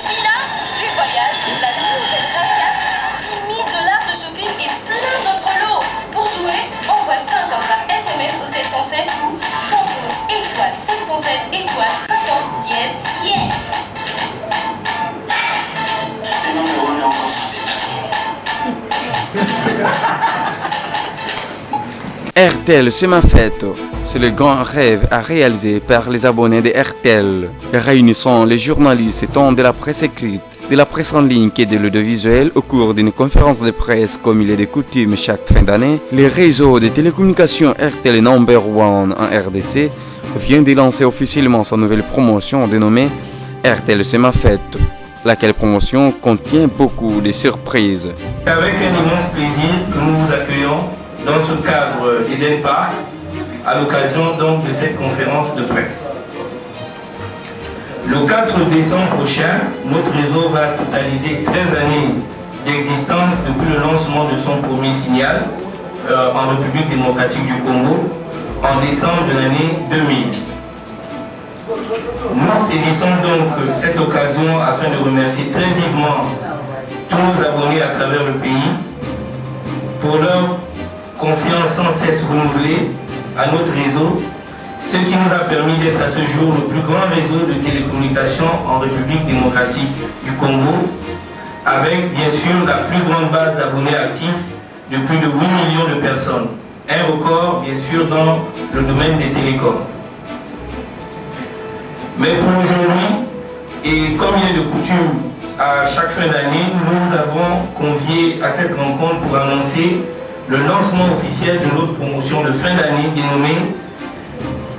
villa, du voyage, de la nouvelle radio, 10 000 $ de shopping et plein d'autres lots. Pour jouer, envoie 50 par SMS au 707 ou compose étoile 707 étoile 50 dièse yes. Et non, mais on est encore sur les RTL, c'est ma fête. C'est le grand rêve à réaliser par les abonnés de RTL, réunissant les journalistes tant de la presse écrite, de la presse en ligne et de l'audiovisuel au cours d'une conférence de presse comme il est de coutume chaque fin d'année. Le réseau de télécommunications RTL Number One en RDC vient de lancer officiellement sa nouvelle promotion dénommée RTL, c'est ma fête, laquelle promotion contient beaucoup de surprises. Avec un immense plaisir que nous vous accueillons dans ce cadre Eden Park, à l'occasion donc de cette conférence de presse. Le 4 décembre prochain, notre réseau va totaliser 13 années d'existence depuis le lancement de son premier signal en République démocratique du Congo en décembre de l'année 2000. Nous saisissons donc cette occasion afin de remercier très vivement tous nos abonnés à travers le pays pour leur confiance sans cesse renouvelée à notre réseau, ce qui nous a permis d'être à ce jour le plus grand réseau de télécommunications en République démocratique du Congo, avec bien sûr la plus grande base d'abonnés actifs de plus de 8 millions de personnes. Un record bien sûr dans le domaine des télécoms. Mais pour aujourd'hui, et comme il est de coutume à chaque fin d'année, nous avons convié à cette rencontre pour annoncer le lancement officiel de notre promotion de fin d'année dénommée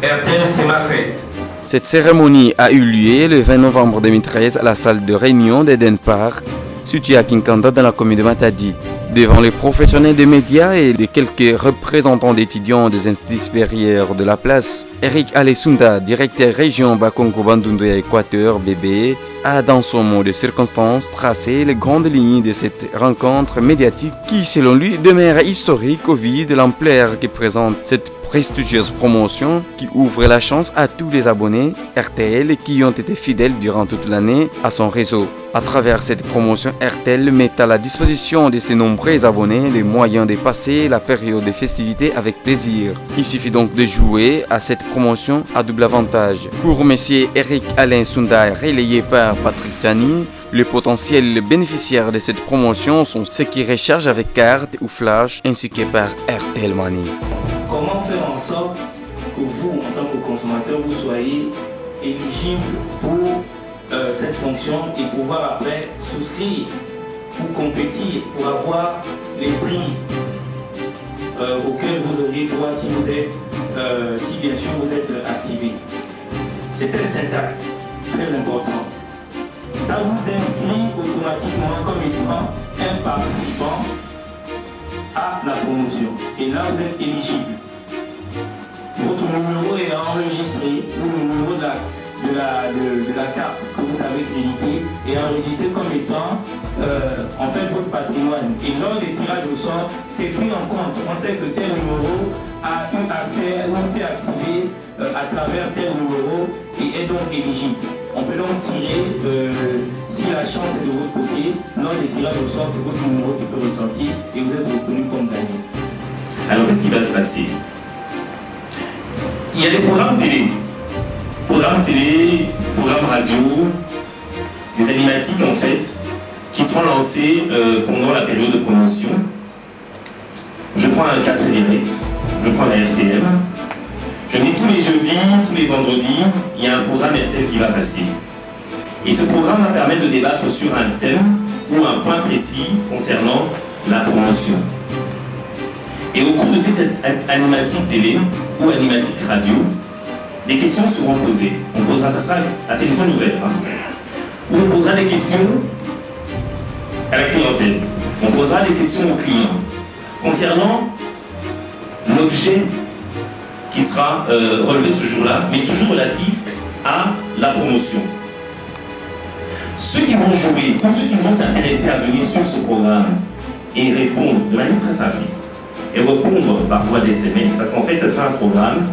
RTL, c'est ma fête. Cette cérémonie a eu lieu le 20 novembre 2013 à la salle de réunion d'Eden Park, située à Kinkanda dans la commune de Matadi. Devant les professionnels des médias et les quelques représentants d'étudiants des instituts supérieurs de la place, Eric Alessunda, directeur région Bakongo-Bandundu Équateur BB, a dans son mot de circonstance tracé les grandes lignes de cette rencontre médiatique qui, selon lui, demeure historique au vu de l'ampleur que présente cette prestigieuse promotion qui ouvre la chance à tous les abonnés RTL qui ont été fidèles durant toute l'année à son réseau. À travers cette promotion, RTL met à la disposition de ses nombreux abonnés les moyens de passer la période des festivités avec plaisir. Il suffit donc de jouer à cette promotion à double avantage. Pour M. Eric Alain Sundar, relayé par Patrick Tani, les potentiels bénéficiaires de cette promotion sont ceux qui rechargent avec carte ou flash ainsi que par RTL Money. Comment faire en sorte que vous, en tant que consommateur, vous soyez éligible pour cette fonction et pouvoir après souscrire ou compétir pour avoir les prix auxquels vous auriez droit si vous êtes, si bien sûr vous êtes activé. C'est cette syntaxe très importante. Ça vous inscrit automatiquement comme étant un participant à la promotion. Et là, vous êtes éligible. Votre numéro est enregistré, ou le numéro de la carte que vous avez crédité est enregistré comme étant en fait votre patrimoine. Et lors des tirages au sort, c'est pris en compte. On sait que tel numéro a eu accès ou s'est activé à travers tel numéro et est donc éligible. On peut donc tirer, si la chance est de votre côté, lors des tirages au sort, c'est votre numéro qui peut ressortir et vous êtes reconnu comme gagnant. Alors qu'est-ce qui va se passer? Il y a des programmes télé, programmes radio, des animatiques en fait, qui seront lancés pendant la période de promotion. Je prends un cas très direct, je prends la RTM. Je dis tous les jeudis, tous les vendredis, il y a un programme RTL qui va passer. Et ce programme va permettre de débattre sur un thème ou un point précis concernant la promotion. Et au cours de cette animatique télé ou animatique radio, des questions seront posées. On posera, ça sera à téléphone ouvert, où on posera des questions à la clientèle. On posera des questions aux clients concernant l'objet qui sera relevé ce jour-là, mais toujours relatif à la promotion. Ceux qui vont jouer, ou ceux qui vont s'intéresser à venir sur ce programme et répondre de manière très simpliste, et répondre par voie d'SMS, parce qu'en fait, ce sera un programme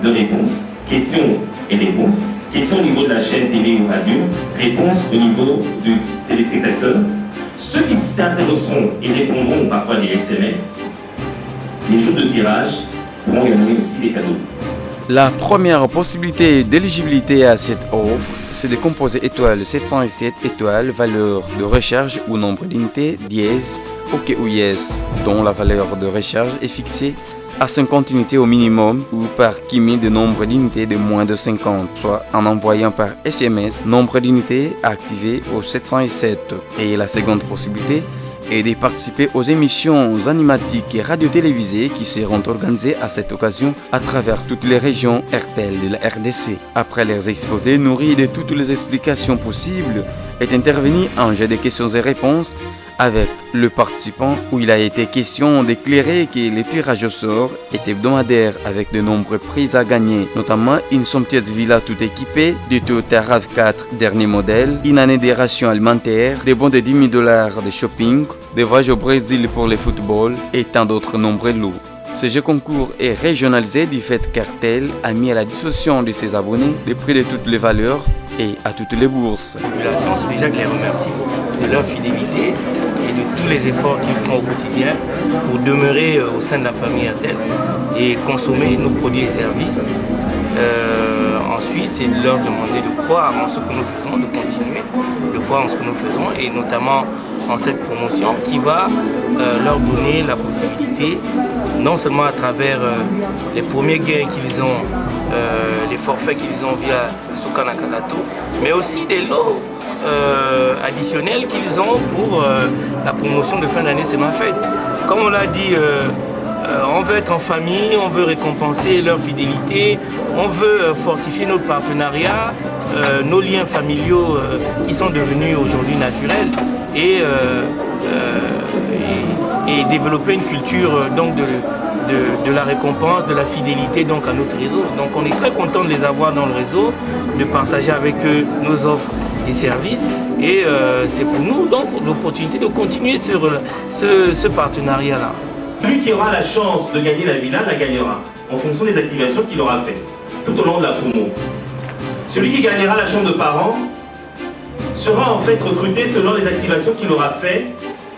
de réponses, questions et réponses, Question au niveau de la chaîne télé ou radio. Réponse au niveau du téléspectateur. Ceux qui s'intéresseront et répondront parfois des SMS, les jours de tirage pourront gagner aussi des cadeaux. La première possibilité d'éligibilité à cette offre, c'est de composer étoile 707 étoile valeur de recharge ou nombre d'unités dièse OK ou yes, dont la valeur de recharge est fixée à 50 unités au minimum ou par kimi de nombre d'unités de moins de 50, soit en envoyant par SMS nombre d'unités activé au 707. Et la seconde possibilité est de participer aux émissions animatiques et radio-télévisées qui seront organisées à cette occasion à travers toutes les régions RTL de la RDC. Après les exposés nourris de toutes les explications possibles, est intervenu un jeu de questions et réponses avec le participant où il a été question d'éclairer que le tirage au sort est hebdomadaire avec de nombreux prix à gagner, notamment une somptueuse villa tout équipée, du Toyota RAV4 dernier modèle, une année de ration alimentaire, des bons de $10 000 de shopping, des voyages au Brésil pour le football et tant d'autres nombreux lots. Ce jeu concours est régionalisé du fait qu'RTL a mis à la disposition de ses abonnés des prix de toutes les valeurs et à toutes les bourses. La population, c'est déjà que les remercie de leur fidélité et de tous les efforts qu'ils font au quotidien pour demeurer au sein de la famille RTL et consommer nos produits et services. Ensuite, c'est de leur demander de croire en ce que nous faisons, de continuer de croire en ce que nous faisons et notamment en cette promotion qui va leur donner la possibilité, non seulement à travers les premiers gains qu'ils ont, les forfaits qu'ils ont via Soukana Kagato, mais aussi des lots additionnels qu'ils ont pour la promotion de fin d'année C'est ma fête. Comme on l'a dit, on veut être en famille, on veut récompenser leur fidélité, on veut fortifier notre partenariat, nos liens familiaux qui sont devenus aujourd'hui naturels et développer une culture donc de la récompense, de la fidélité donc à notre réseau. Donc on est très content de les avoir dans le réseau, de partager avec eux nos offres et services et c'est pour nous donc l'opportunité de continuer sur ce partenariat-là. Celui qui aura la chance de gagner la villa la gagnera en fonction des activations qu'il aura faites tout au long de la promo. Celui qui gagnera la chambre de parents sera en fait recruté selon les activations qu'il aura faites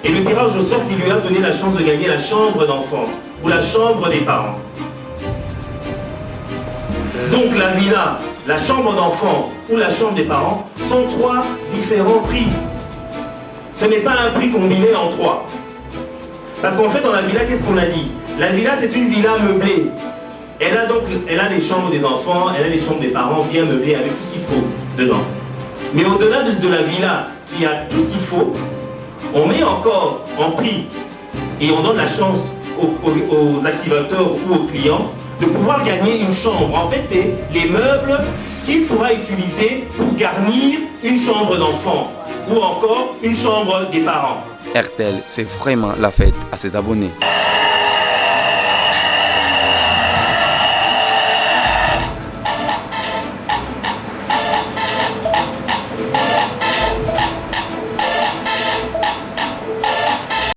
et le tirage au sort qui lui a donné la chance de gagner la chambre d'enfant ou la chambre des parents. Donc la villa, la chambre d'enfant ou la chambre des parents sont trois différents prix. Ce n'est pas un prix combiné en trois. Parce qu'en fait dans la villa, qu'est-ce qu'on a dit? La villa c'est une villa meublée. Elle a les chambres des enfants, elle a les chambres des parents bien meublées avec tout ce qu'il faut dedans. Mais au-delà de la villa qui a tout ce qu'il faut, on met encore en prix et on donne la chance aux activateurs ou aux clients de pouvoir gagner une chambre. En fait, c'est les meubles qu'il pourra utiliser pour garnir une chambre d'enfant ou encore une chambre des parents. RTL, c'est vraiment la fête à ses abonnés.